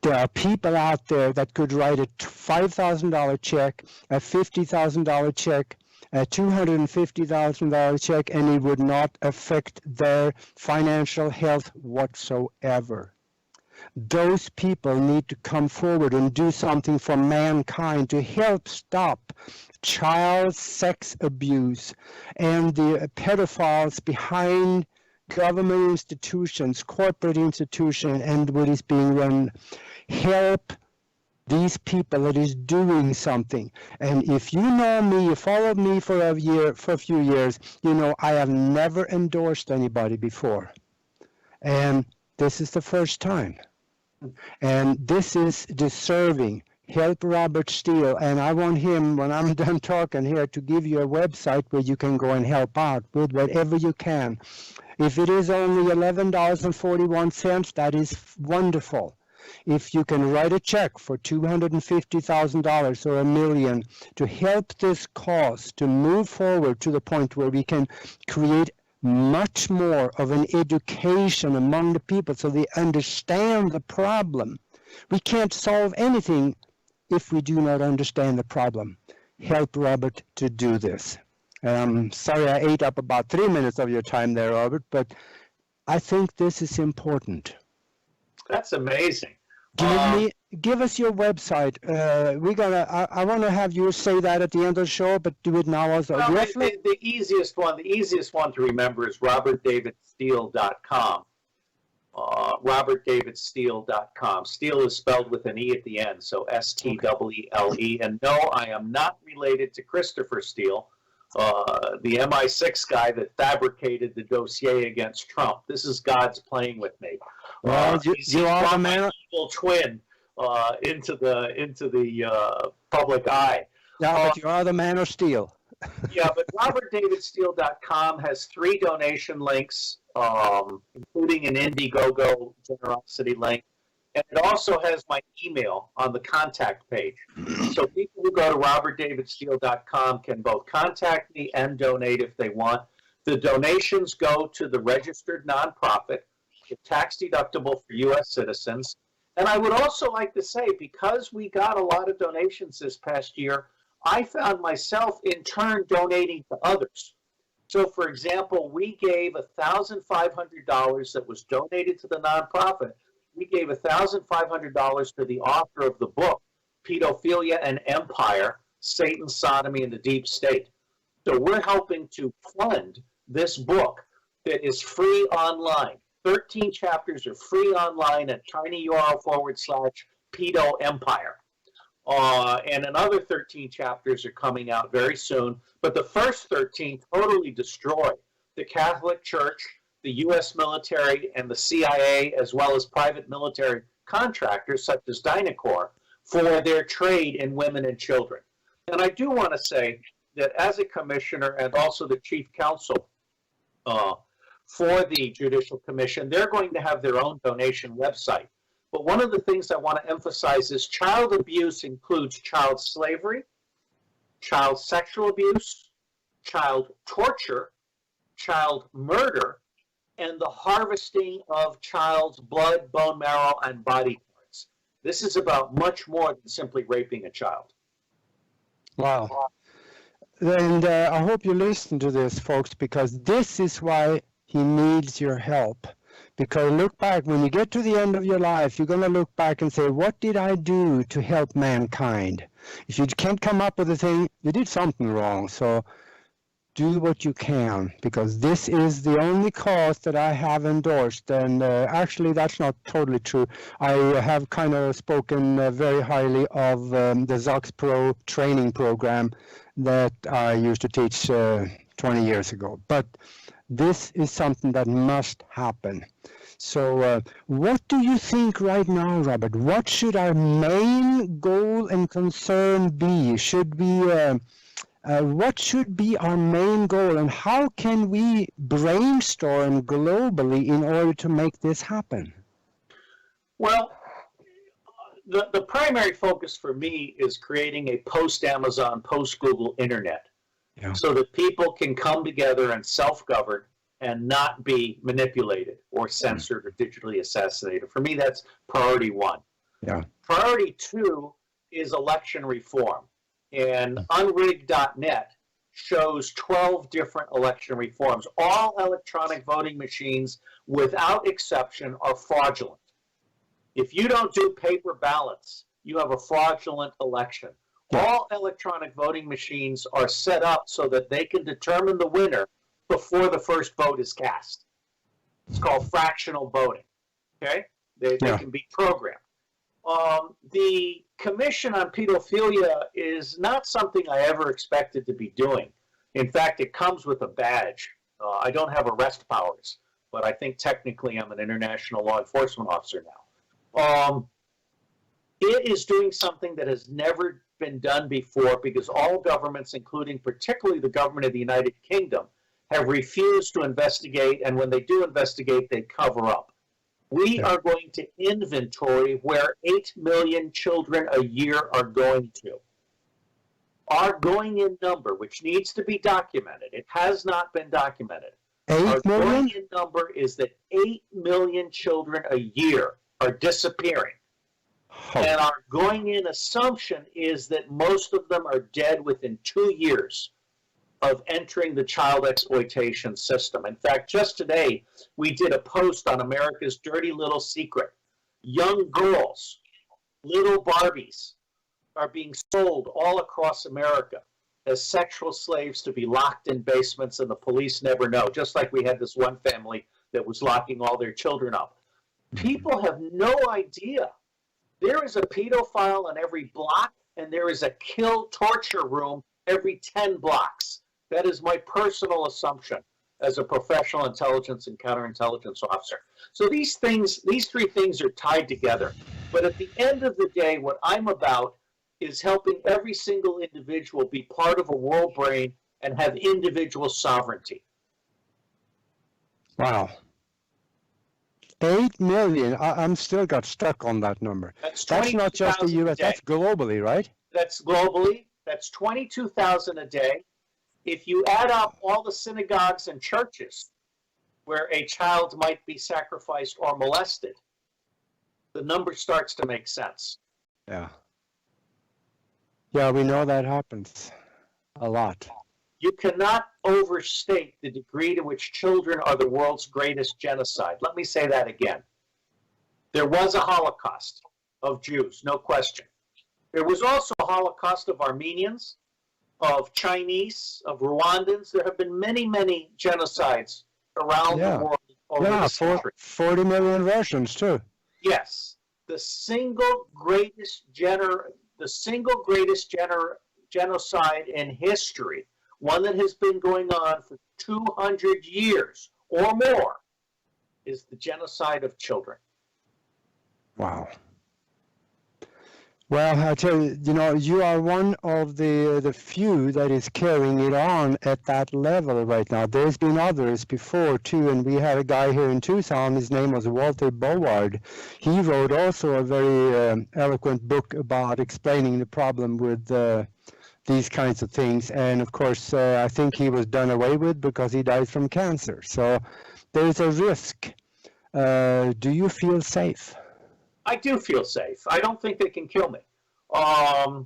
There are people out there that could write a $5,000 check, a $50,000 check, a $250,000 check, and it would not affect their financial health whatsoever. Those people need to come forward and do something for mankind to help stop child sex abuse and the pedophiles behind government institutions, corporate institutions, and what is being run. Help these people that is doing something. And if you know me, you followed me for a few years, you know I have never endorsed anybody before. And this is the first time. And this is deserving. Help Robert Steele, and I want him, when I'm done talking here, to give you a website where you can go and help out with whatever you can. If it is only $11.41, that is wonderful. If you can write a check for $250,000 or $1 million to help this cause to move forward to the point where we can create much more of an education among the people so they understand the problem. We can't solve anything if we do not understand the problem. Help Robert to do this. Sorry I ate up about 3 minutes of your time there, Robert, but I think this is important. That's amazing. Give us your website. I want to have you say that at the end of the show, but do it now also. Well, the easiest one to remember is robertdavidsteele.com. robertdavidsteele.com. Steele is spelled with an E at the end, so S-T-E-E-L-E. And no, I am not related to Christopher Steele, the MI6 guy that fabricated the dossier against Trump. This is God's playing with me. Well, you are the man. Evil twin into the public eye. Yeah, but you are the man of steel. Yeah, but robertdavidsteele.com has 3 donation links, including an Indiegogo generosity link. And it also has my email on the contact page. So people who go to robertdavidsteele.com can both contact me and donate if they want. The donations go to the registered nonprofit. It's tax deductible for U.S. citizens. And I would also like to say, because we got a lot of donations this past year, I found myself in turn donating to others. So, for example, we gave $1,500 that was donated to the nonprofit. We gave $1,500 to the author of the book, Pedophilia and Empire, Satan, Sodomy, and the Deep State. So we're helping to fund this book that is free online. 13 chapters are free online at tinyurl/pedo empire. And another 13 chapters are coming out very soon. But the first 13 totally destroy the Catholic Church, the U.S. military, and the CIA, as well as private military contractors such as Dynacor, for their trade in women and children. And I do want to say that as a commissioner and also the chief counsel for the Judicial Commission, they're going to have their own donation website. But one of the things I want to emphasize is child abuse includes child slavery, child sexual abuse, child torture, child murder, and the harvesting of child's blood, bone marrow, and body parts. This is about much more than simply raping a child. Wow. And I hope you listen to this, folks, because this is why he needs your help. Because look back, when you get to the end of your life, you're going to look back and say, what did I do to help mankind? If you can't come up with a thing, you did something wrong. So do what you can, because this is the only cause that I have endorsed. And actually, that's not totally true. I have kind of spoken very highly of the ZOX Pro training program that I used to teach 20 years ago. But this is something that must happen. So what do you think right now, Robert? What should our main goal and concern be? Should we, what should be our main goal, and how can we brainstorm globally in order to make this happen? Well, the primary focus for me is creating a post-Amazon, post-Google internet, so that people can come together and self-govern and not be manipulated or censored or digitally assassinated. For me, that's priority one. Yeah. Priority two is election reform. And unrigged.net shows 12 different election reforms. All electronic voting machines, without exception, are fraudulent. If you don't do paper ballots, you have a fraudulent election. All electronic voting machines are set up so that they can determine the winner before the first vote is cast. It's called fractional voting. Okay? They can be programmed. The Commission on Pedophilia is not something I ever expected to be doing. In fact, it comes with a badge. I don't have arrest powers, but I think technically I'm an international law enforcement officer now. It is doing something that has never been done before, because all governments, including particularly the government of the United Kingdom, have refused to investigate, and when they do investigate, they cover up. We are going to inventory where 8 million children a year are going to. Our going in number, which needs to be documented, it has not been documented. 8 million? Our going in number is that 8 million children a year are disappearing. And our going in assumption is that most of them are dead within 2 years of entering the child exploitation system. In fact, just today, we did a post on America's Dirty Little Secret. Young girls, little Barbies, are being sold all across America as sexual slaves to be locked in basements, and the police never know, just like we had this one family that was locking all their children up. People have no idea. There is a pedophile on every block, and there is a kill torture room every 10 blocks. That is my personal assumption as a professional intelligence and counterintelligence officer. So these three things are tied together. But at the end of the day, what I'm about is helping every single individual be part of a world brain and have individual sovereignty. Wow. 8 million. I'm still got stuck on that number. That's not just the U.S. That's globally, right? That's globally. That's 22,000 a day. If you add up all the synagogues and churches where a child might be sacrificed or molested, the number starts to make sense. Yeah. Yeah, we know that happens a lot. You cannot overstate the degree to which children are the world's greatest genocide. Let me say that again. There was a Holocaust of Jews, no question. There was also a Holocaust of Armenians, of Chinese, of Rwandans. There have been many, many genocides around the world over the century. 40 million Russians too. Yes. The single greatest genocide in history, one that has been going on for 200 years or more, is the genocide of children. Wow. Well, I tell you, you are one of the few that is carrying it on at that level right now. There's been others before too, and we had a guy here in Tucson. His name was Walter Boward. He wrote also a very eloquent book about explaining the problem with these kinds of things. And of course, I think he was done away with because he died from cancer. So there's a risk. Do you feel safe? I do feel safe. I don't think they can kill me. And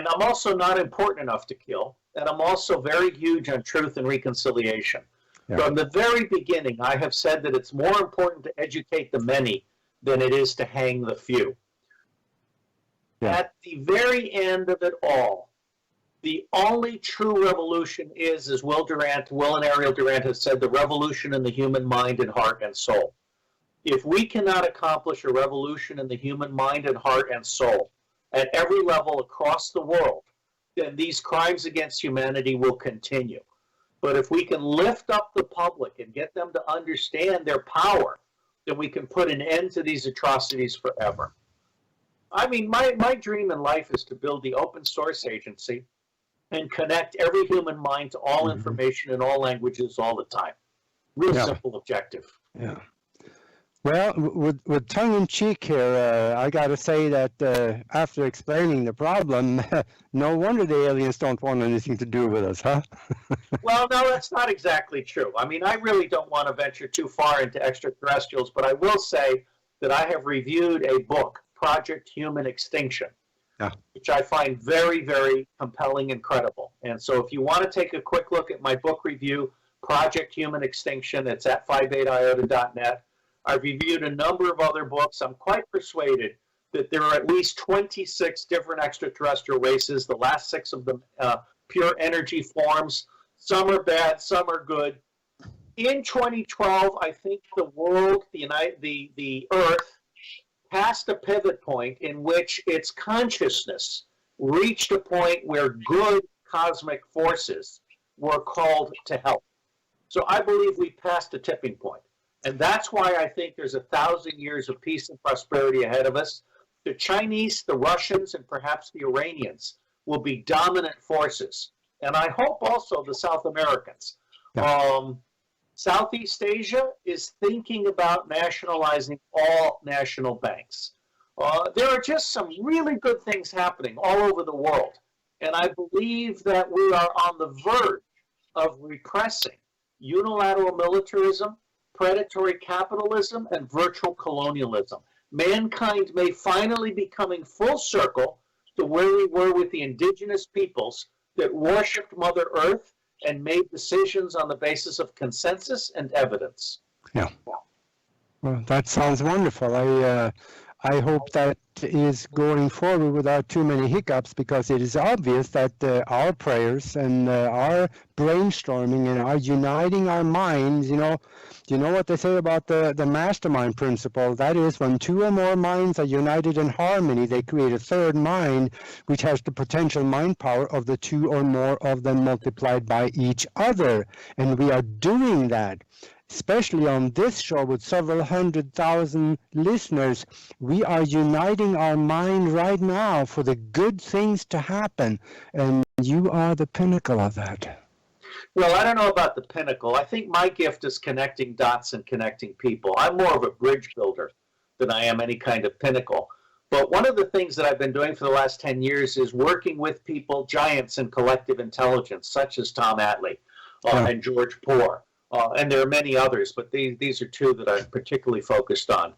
I'm also not important enough to kill. and I'm also very huge on truth and reconciliation. Yeah. From the very beginning, I have said that it's more important to educate the many than it is to hang the few. Yeah. At the very end of it all, the only true revolution is, as Will and Ariel Durant have said, the revolution in the human mind and heart and soul. If we cannot accomplish a revolution in the human mind and heart and soul at every level across the world, then these crimes against humanity will continue. But if we can lift up the public and get them to understand their power, then we can put an end to these atrocities forever. I mean, my dream in life is to build the open source agency and connect every human mind to all information in all languages all the time. Real simple objective. Yeah. Well, with tongue in cheek here, I got to say that after explaining the problem, no wonder the aliens don't want anything to do with us, huh? Well, no, that's not exactly true. I mean, I really don't want to venture too far into extraterrestrials, but I will say that I have reviewed a book, Project Human Extinction, which I find very, very compelling and credible. And so if you want to take a quick look at my book review, Project Human Extinction, it's at 58iota.net. I've reviewed a number of other books. I'm quite persuaded that there are at least 26 different extraterrestrial races, the last 6 of them pure energy forms. Some are bad, some are good. In 2012, I think the world, the Earth, passed a pivot point in which its consciousness reached a point where good cosmic forces were called to help. So I believe we passed a tipping point. And that's why I think there's 1,000 years of peace and prosperity ahead of us. The Chinese, the Russians, and perhaps the Iranians will be dominant forces. And I hope also the South Americans. Southeast Asia is thinking about nationalizing all national banks. There are just some really good things happening all over the world. And I believe that we are on the verge of repressing unilateral militarism, predatory capitalism, and virtual colonialism. Mankind may finally be coming full circle to where we were with the indigenous peoples that worshipped Mother Earth and made decisions on the basis of consensus and evidence. Yeah. Well, that sounds wonderful. I hope that is going forward without too many hiccups, because it is obvious that our prayers and our brainstorming and our uniting our minds, you know what they say about the mastermind principle? That is, when 2 or more minds are united in harmony, they create a third mind, which has the potential mind power of the 2 or more of them multiplied by each other. And we are doing that. Especially on this show with several 100,000 listeners, we are uniting our mind right now for the good things to happen, and you are the pinnacle of that. Well, I don't know about the pinnacle. I think my gift is connecting dots and connecting people. I'm more of a bridge builder than I am any kind of pinnacle. But one of the things that I've been doing for the last 10 years is working with people, giants in collective intelligence, such as Tom Atlee and George Poor. And there are many others, but these are 2 that I'm particularly focused on.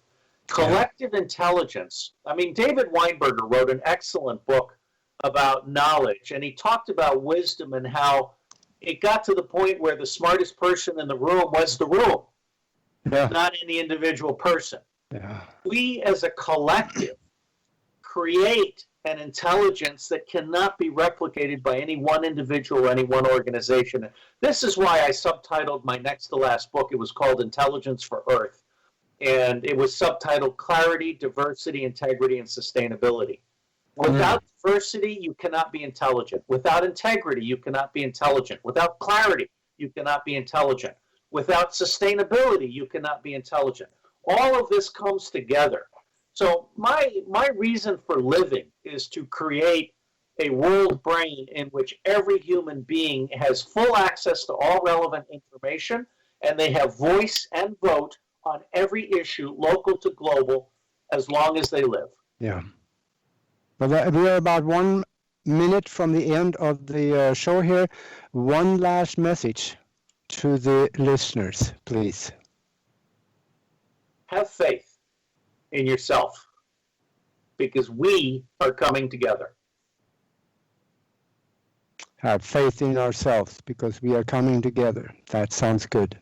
Collective intelligence. I mean, David Weinberger wrote an excellent book about knowledge, and he talked about wisdom and how it got to the point where the smartest person in the room was the room, not any individual person. Yeah. We as a collective create an intelligence that cannot be replicated by any one individual or any one organization. This is why I subtitled my next to last book. It was called Intelligence for Earth. And it was subtitled Clarity, Diversity, Integrity, and Sustainability. Without diversity, you cannot be intelligent. Without integrity, you cannot be intelligent. Without clarity, you cannot be intelligent. Without sustainability, you cannot be intelligent. All of this comes together. So my reason for living is to create a world brain in which every human being has full access to all relevant information, and they have voice and vote on every issue, local to global, as long as they live. Yeah. Well, we are about 1 minute from the end of the show here. One last message to the listeners, please. Have faith in yourself, because we are coming together. have faith in ourselves because we are coming together. That sounds good.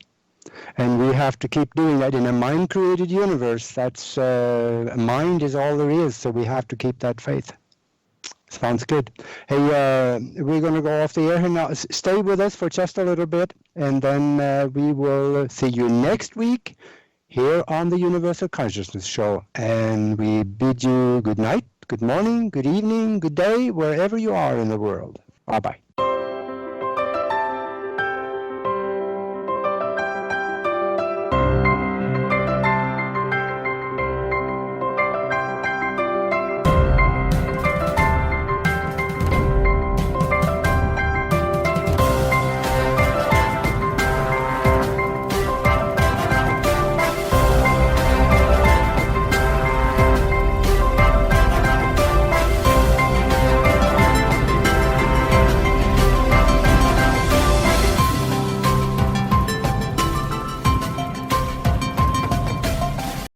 And we have to keep doing that in a mind-created universe. That's mind is all there is, so we have to keep that faith. Sounds good. Hey, we're going to go off the air here now. Stay with us for just a little bit, and then we will see you next week here on the Universal Consciousness Show. And we bid you good night, good morning, good evening, good day, wherever you are in the world. Bye-bye.